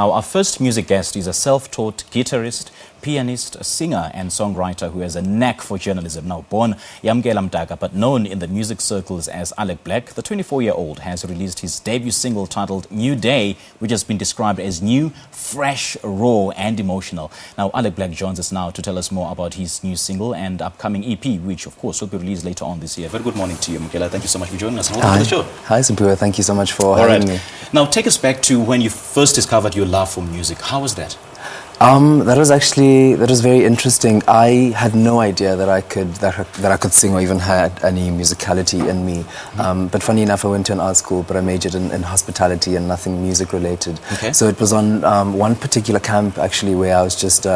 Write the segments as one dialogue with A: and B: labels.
A: Now, our first music guest is a self-taught guitarist, pianist, singer and songwriter who has a knack for journalism. Now, born Yamkela Mdaka, but known in the music circles as Alek Blak, the 24-year-old has released his debut single titled New Day, which has been described as new, fresh, raw and emotional. Now, Alek Blak joins us now to tell us more about his new single and upcoming EP, which, of course, will be released later on this year. Very good morning to you, Yamkela. Thank you so much for joining us. Welcome to the show.
B: Hi, Simpiwe. Thank you so much for having me.
A: Now, take us back to when you first discovered your love for music. How was that?
B: That was very interesting. I had no idea that I could sing or even had any musicality in me. But funny enough, I went to an art school, but I majored in hospitality and nothing music related.
A: Okay.
B: So it was on one particular camp actually where I was just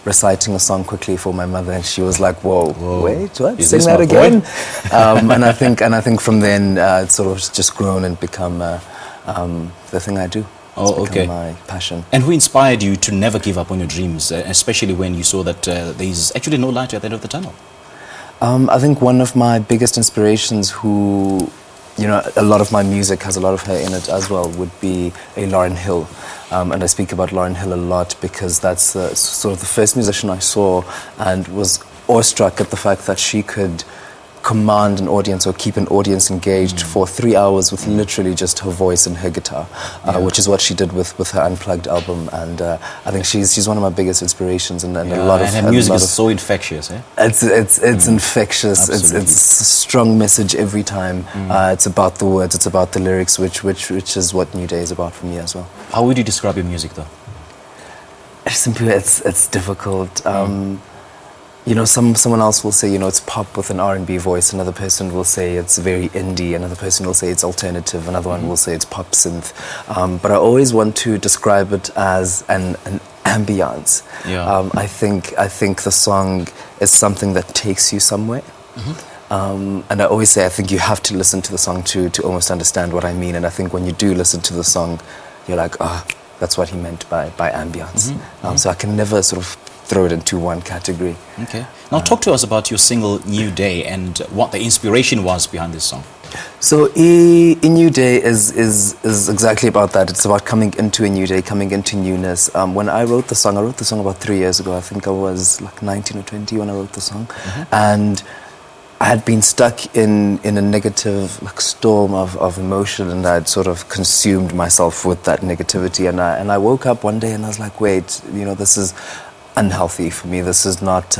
B: reciting a song quickly for my mother, and she was like, "Whoa. Wait, what? Sing that again?" and I think from then it's sort of just grown and become the thing I do.
A: Oh, okay.
B: My passion.
A: And who inspired you to never give up on your dreams, especially when you saw that there is actually no light at the end of the tunnel?
B: I think one of my biggest inspirations, who, you know, a lot of my music has a lot of her in it as well, would be a Lauryn Hill. And I speak about Lauryn Hill a lot because that's sort of the first musician I saw and was awestruck at the fact that she could command an audience or keep an audience engaged for 3 hours with literally just her voice and her guitar, which is what she did with her Unplugged album. And I think she's one of my biggest inspirations, and a lot of
A: her music is so infectious.
B: It's infectious. It's a strong message every time. It's about the words, it's about the lyrics, which is what New Day is about for me as well.
A: How would you describe your music, though?
B: It's difficult. You know, someone else will say, you know, it's pop with an R&B voice. Another person will say it's very indie. Another person will say it's alternative. Another one will say it's pop synth. But I always want to describe it as an ambiance.
A: Yeah.
B: I think the song is something that takes you somewhere. And I always say I think you have to listen to the song to almost understand what I mean. And I think when you do listen to the song, you're like, that's what he meant by ambience. So I can never sort of throw it into one category.
A: Okay. Now talk to us about your single New Day and what the inspiration was behind this song.
B: So New Day is exactly about that. It's about coming into a new day, coming into newness. When I wrote the song about 3 years ago. I think I was like 19 or 20 when I wrote the song. And I had been stuck in a negative storm of emotion, and I'd sort of consumed myself with that negativity. And I woke up one day and I was like, wait, you know, this is unhealthy for me. This is not.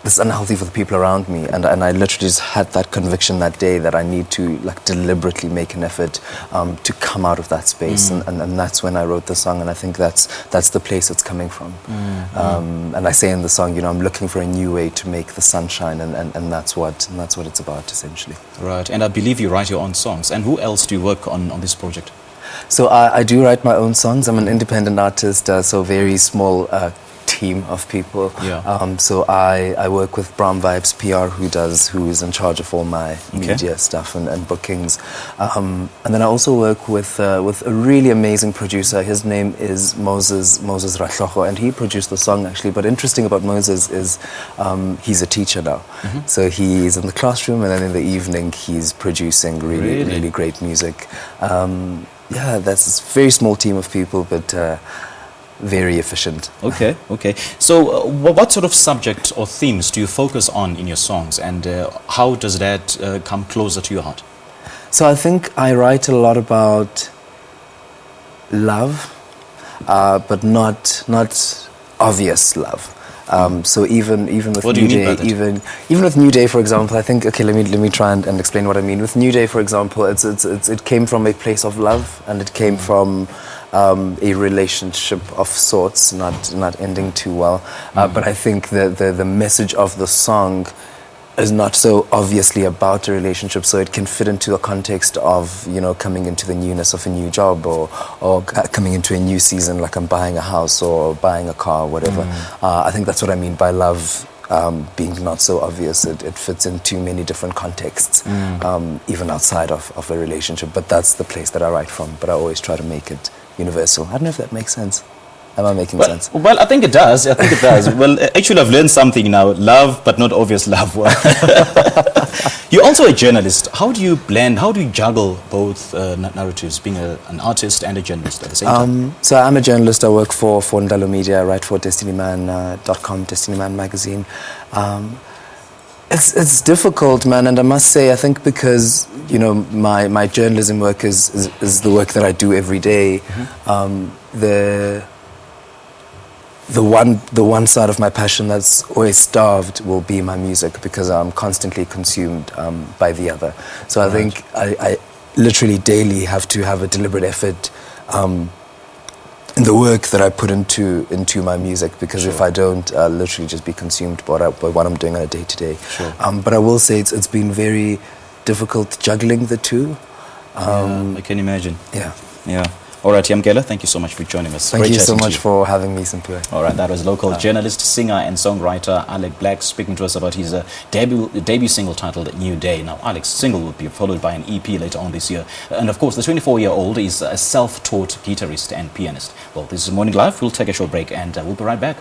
B: This is unhealthy for the people around me. And I literally just had that conviction that day that I need to deliberately make an effort to come out of that space. And that's when I wrote the song. And I think that's the place it's coming from. And I say in the song, you know, I'm looking for a new way to make the sun shine, and that's what it's about essentially.
A: Right. And I believe you write your own songs. And who else do you work on this project?
B: So I do write my own songs. I'm an independent artist, so very small team of people. So I work with Brown Vibes PR, who is in charge of all my media stuff and bookings. And then I also work with a really amazing producer. His name is Moses Rahloho, and he produced the song actually. But interesting about Moses is he's a teacher now. So he's in the classroom, and then in the evening he's producing really great music. That's a very small team of people, but very efficient.
A: Okay. So what sort of subject or themes do you focus on in your songs, and how does that come closer to your heart?
B: So I think I write a lot about love, but not obvious love. So even with New Day, even with New Day, for example, I think let me try and explain what I mean. With New Day, for example, it came from a place of love, and it came from a relationship of sorts, not ending too well. But I think the message of the song is not so obviously about a relationship, so it can fit into a context of, you know, coming into the newness of a new job, or coming into a new season, like I'm buying a house or buying a car, whatever. I think that's what I mean by love being not so obvious. It fits into many different contexts, even outside of a relationship. But that's the place that I write from. But I always try to make it universal. I don't know if that makes sense. Am I making sense?
A: Well, I think it does. I think it does. Well, actually, I've learned something now. Love, but not obvious love. You're also a journalist. How do you blend, how do you juggle both narratives, being an artist and a journalist at the same time?
B: So I'm a journalist. I work for Untitled Media. I write for DestinyMan.com, Destiny Man magazine. It's difficult, man, and I must say, I think because, you know, my journalism work is the work that I do every day. The one side of my passion that's always starved will be my music, because I'm constantly consumed by the other. So I think I literally daily have to have a deliberate effort in the work that I put into my music, because if I don't, I'll literally just be consumed by what I'm doing on a day-to-day. But I will say it's been very difficult juggling the two.
A: I can imagine.
B: Yeah.
A: All right, Yamkela, thank you so much for joining us.
B: Thank you so much for having me, Simply.
A: All right, that was local journalist, singer and songwriter Alek Blak speaking to us about his debut single titled New Day. Now, Alek's single will be followed by an EP later on this year. And of course, the 24-year-old is a self-taught guitarist and pianist. Well, this is Morning Live. We'll take a short break and we'll be right back.